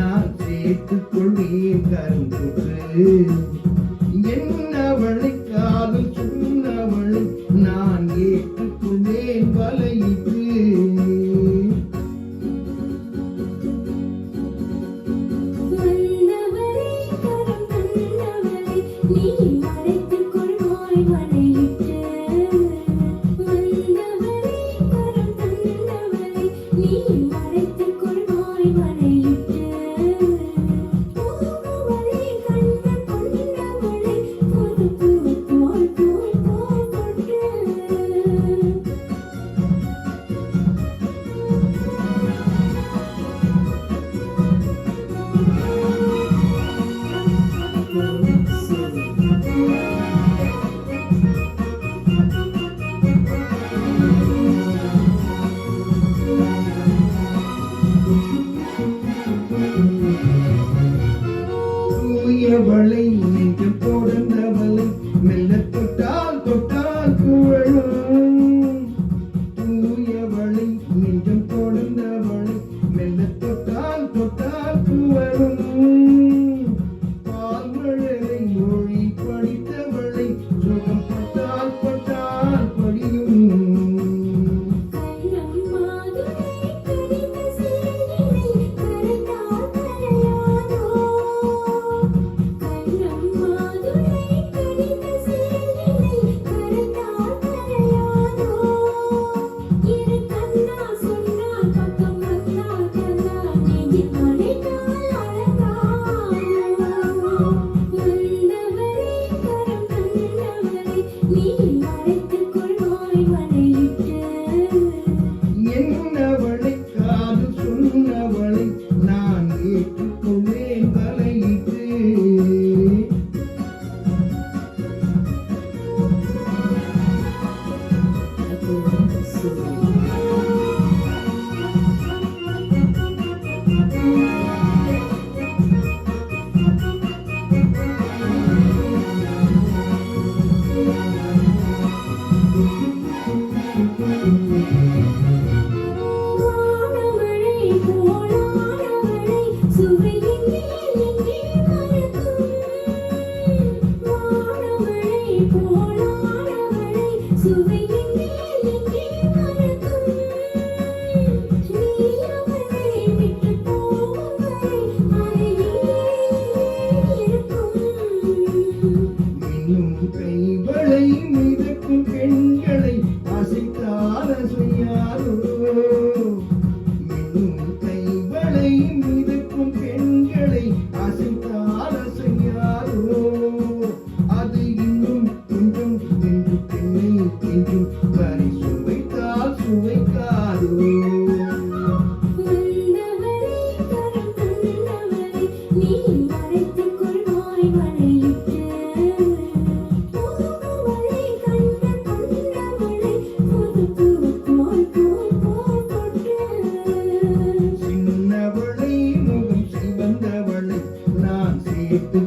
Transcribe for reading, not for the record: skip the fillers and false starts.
நான் சேர்த்துக் கொள்வேன் கரும்புற்று என்னவளை காதல் சொன்னவளை நான் ஏற்றுக்கொண்டேன் வலையிட்டு தூயவளை நெஞ்சில் போடந்தவளை மெல்ல தொட்டால் தொட்டால் குழலும் தூயவளை நெஞ்சில் போடந்தவளை மெல்ல தொட்டால் தொட்டால் குழலும் பால்மழலை மொழி படித்தவளை சுகம் பட்டால் பட்டால் படியும் என்னவளை காது சொன்னவளை நான் ஏற்றுக்கொண்டேன் வலையிட்டு கைவளை மிதக்கும் பெண்களை அசைத்தால் அசையாதோ மின்னும் கைவளை மிதக்கும் பெண்களை அசைத்தால் அசையாதோ அது இன்னும் கொஞ்சம் என்று பெண்ணை என்றும் வரை சுவைத்தால் சுவைக்காதோ சின்னவளை முகம் சிவந்தவளை நான் சேர்த்து